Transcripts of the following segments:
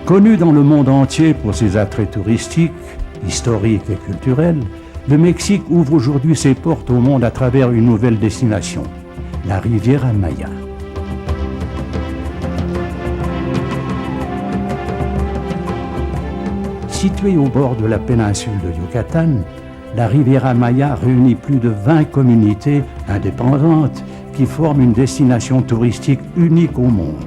Connu dans le monde entier pour ses attraits touristiques, historiques et culturels, le Mexique ouvre aujourd'hui ses portes au monde à travers une nouvelle destination, la Riviera Maya. Située au bord de la péninsule de Yucatan, la Riviera Maya réunit plus de 20 communautés indépendantes qui forment une destination touristique unique au monde.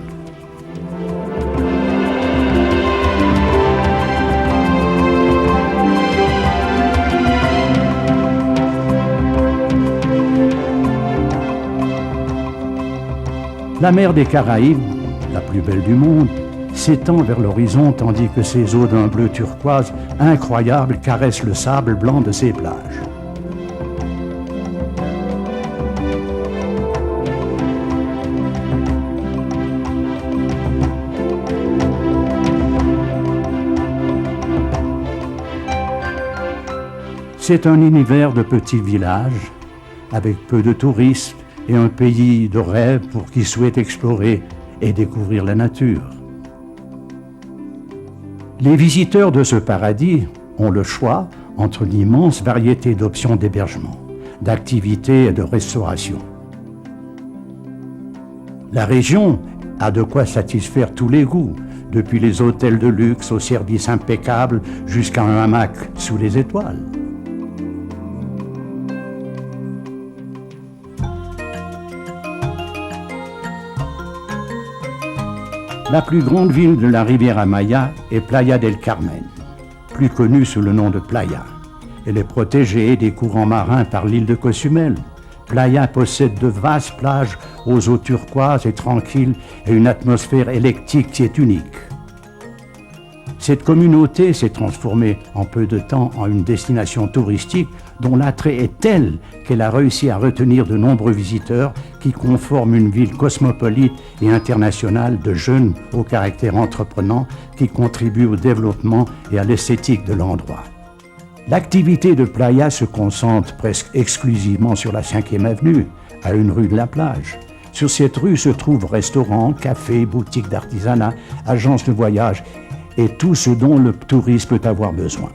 La mer des Caraïbes, la plus belle du monde, s'étend vers l'horizon tandis que ses eaux d'un bleu turquoise incroyable caressent le sable blanc de ses plages. C'est un univers de petits villages, avec peu de touristes et un pays de rêve pour qui souhaite explorer et découvrir la nature. Les visiteurs de ce paradis ont le choix entre une immense variété d'options d'hébergement, d'activités et de restauration. La région a de quoi satisfaire tous les goûts, depuis les hôtels de luxe aux services impeccables jusqu'à un hamac sous les étoiles. La plus grande ville de la Riviera Maya est Playa del Carmen, plus connue sous le nom de Playa. Elle est protégée des courants marins par l'île de Cozumel. Playa possède de vastes plages aux eaux turquoises et tranquilles et une atmosphère électrique qui est unique. Cette communauté s'est transformée en peu de temps en une destination touristique dont l'attrait est tel qu'elle a réussi à retenir de nombreux visiteurs qui conforment une ville cosmopolite et internationale de jeunes au caractère entreprenant qui contribuent au développement et à l'esthétique de l'endroit. L'activité de Playa se concentre presque exclusivement sur la 5e avenue, à une rue de la plage. Sur cette rue se trouvent restaurants, cafés, boutiques d'artisanat, agences de voyage et tout ce dont le touriste peut avoir besoin.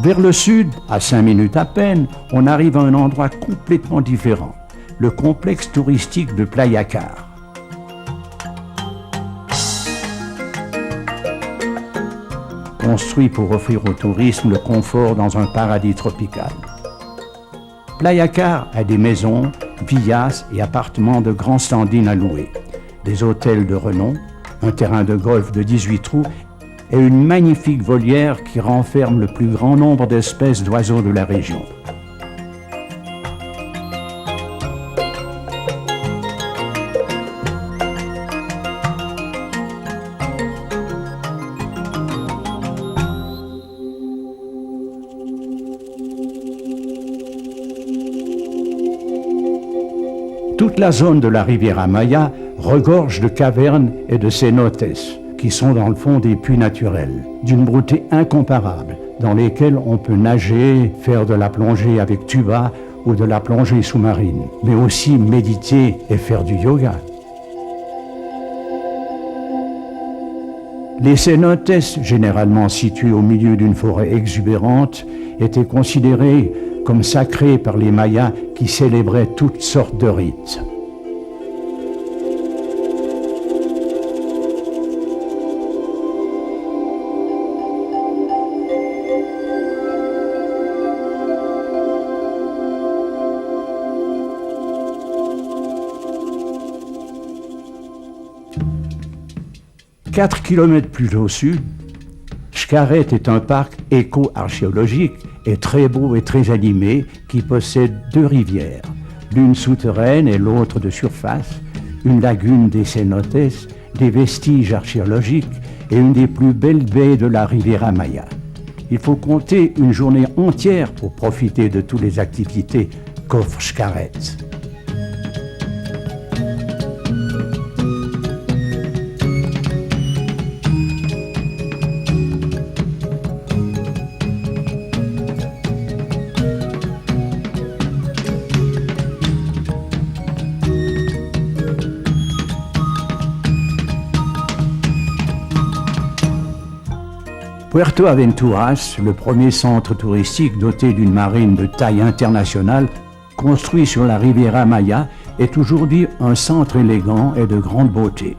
Vers le sud, à 5 minutes à peine, on arrive à un endroit complètement différent, le complexe touristique de Playa Car. Construit pour offrir au tourisme le confort dans un paradis tropical. Playa Car a des maisons, villas et appartements de grands standings à louer, des hôtels de renom, un terrain de golf de 18 trous et une magnifique volière qui renferme le plus grand nombre d'espèces d'oiseaux de la région. Toute la zone de la Riviera Maya regorge de cavernes et de cenotes, qui sont dans le fond des puits naturels, d'une beauté incomparable, dans lesquels on peut nager, faire de la plongée avec tuba ou de la plongée sous-marine, mais aussi méditer et faire du yoga. Les cenotes, généralement situées au milieu d'une forêt exubérante, étaient considérées comme sacrées par les Mayas qui célébraient toutes sortes de rites. Quatre kilomètres plus au sud, Xcaret est un parc éco-archéologique et très beau et très animé qui possède 2 rivières, l'une souterraine et l'autre de surface, une lagune des cenotes, des vestiges archéologiques et une des plus belles baies de la Riviera Maya. Il faut compter une journée entière pour profiter de toutes les activités qu'offre Xcaret. Puerto Aventuras, le premier centre touristique doté d'une marine de taille internationale, construit sur la Riviera Maya, est aujourd'hui un centre élégant et de grande beauté.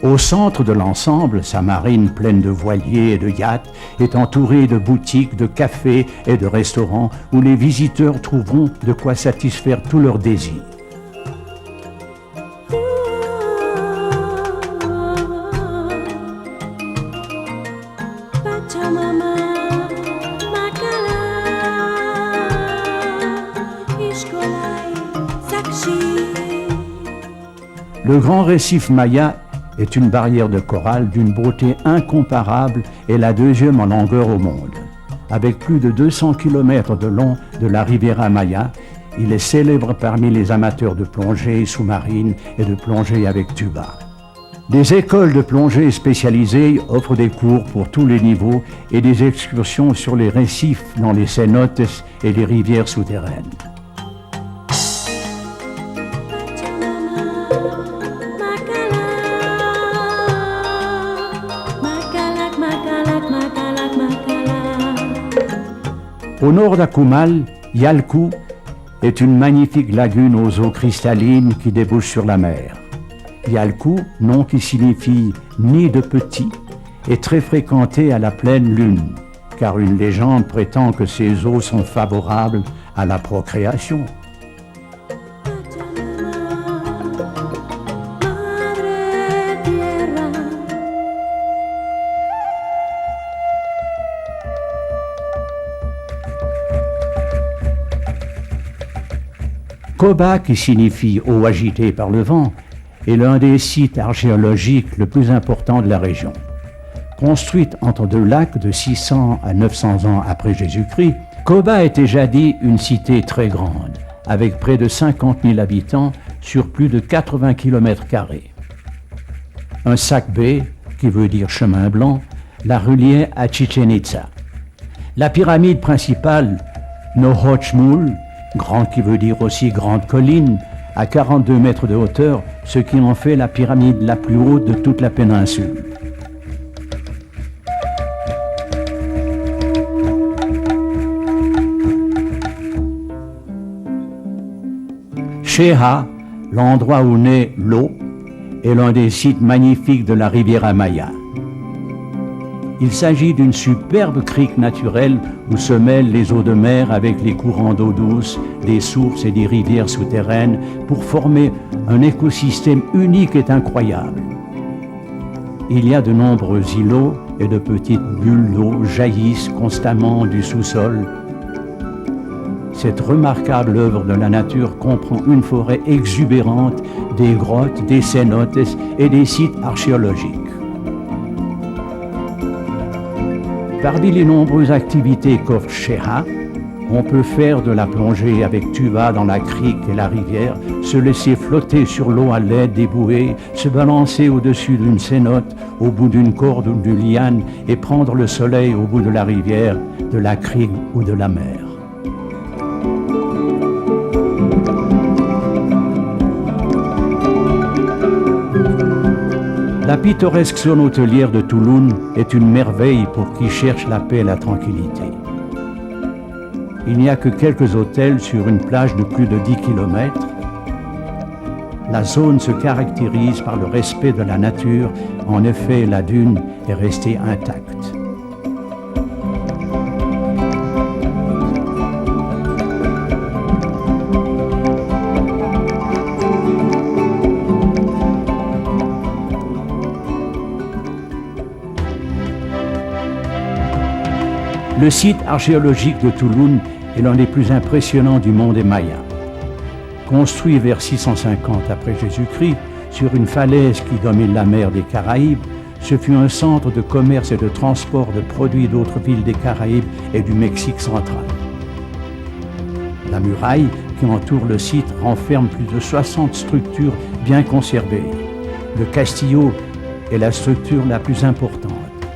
Au centre de l'ensemble, sa marine pleine de voiliers et de yachts est entourée de boutiques, de cafés et de restaurants où les visiteurs trouveront de quoi satisfaire tous leurs désirs. Le grand récif Maya est une barrière de corail d'une beauté incomparable et la deuxième en longueur au monde. Avec plus de 200 km de long de la Riviera Maya, il est célèbre parmi les amateurs de plongée sous-marine et de plongée avec tuba. Des écoles de plongée spécialisées offrent des cours pour tous les niveaux et des excursions sur les récifs dans les cénotes et les rivières souterraines. Au nord d'Akumal, Yalku est une magnifique lagune aux eaux cristallines qui débouche sur la mer. Yalku, nom qui signifie « nid de petit », est très fréquenté à la pleine lune, car une légende prétend que ces eaux sont favorables à la procréation. Coba, qui signifie « eau agitée par le vent », est l'un des sites archéologiques le plus importants de la région. Construite entre deux lacs de 600 à 900 ans après Jésus-Christ, Coba était jadis une cité très grande, avec près de 50 000 habitants sur plus de 80 km². Un sac-baie, qui veut dire chemin blanc, la reliait à Chichen Itza. La pyramide principale, Nohochmul, grand qui veut dire aussi grande colline, à 42 mètres de hauteur, ce qui en fait la pyramide la plus haute de toute la péninsule. Cheha, l'endroit où naît l'eau, est l'un des sites magnifiques de la Riviera Maya. Il s'agit d'une superbe crique naturelle où se mêlent les eaux de mer avec les courants d'eau douce, des sources et des rivières souterraines pour former un écosystème unique et incroyable. Il y a de nombreux îlots et de petites bulles d'eau jaillissent constamment du sous-sol. Cette remarquable œuvre de la nature comprend une forêt exubérante, des grottes, des cénotes et des sites archéologiques. Parmi les nombreuses activités qu'offre Cheha, on peut faire de la plongée avec tuba dans la crique et la rivière, se laisser flotter sur l'eau à l'aide des bouées, se balancer au-dessus d'une cénote, au bout d'une corde ou d'une liane et prendre le soleil au bout de la rivière, de la crique ou de la mer. La pittoresque zone hôtelière de Tulum est une merveille pour qui cherche la paix et la tranquillité. Il n'y a que quelques hôtels sur une plage de plus de 10 km. La zone se caractérise par le respect de la nature. En effet, la dune est restée intacte. Le site archéologique de Tulum est l'un des plus impressionnants du monde des Mayas. Construit vers 650 après Jésus-Christ, sur une falaise qui domine la mer des Caraïbes, ce fut un centre de commerce et de transport de produits d'autres villes des Caraïbes et du Mexique central. La muraille qui entoure le site renferme plus de 60 structures bien conservées. Le castillo est la structure la plus importante.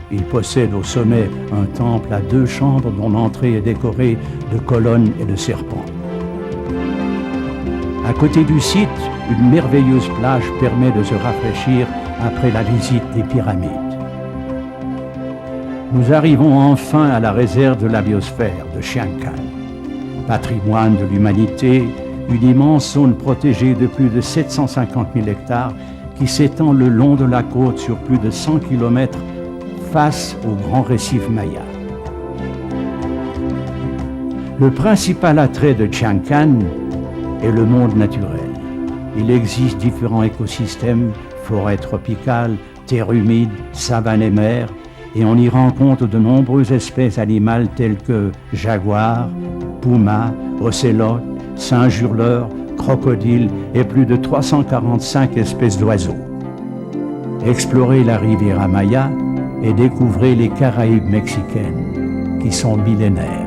Il possède au sommet un temple à 2 chambres dont l'entrée est décorée de colonnes et de serpents. À côté du site, une merveilleuse plage permet de se rafraîchir après la visite des pyramides. Nous arrivons enfin à la réserve de la biosphère de Chiang-Can. Patrimoine de l'humanité, une immense zone protégée de plus de 750 000 hectares qui s'étend le long de la côte sur plus de 100 km face au grand récif Maya. Le principal attrait de Chiang-Can est le monde naturel. Il existe différents écosystèmes, forêts tropicales, terres humides, savanes et mers, et on y rencontre de nombreuses espèces animales telles que jaguars, pumas, ocelots, singes hurleurs, crocodiles et plus de 345 espèces d'oiseaux. Explorez la Riviera Maya et découvrez les Caraïbes mexicaines qui sont millénaires.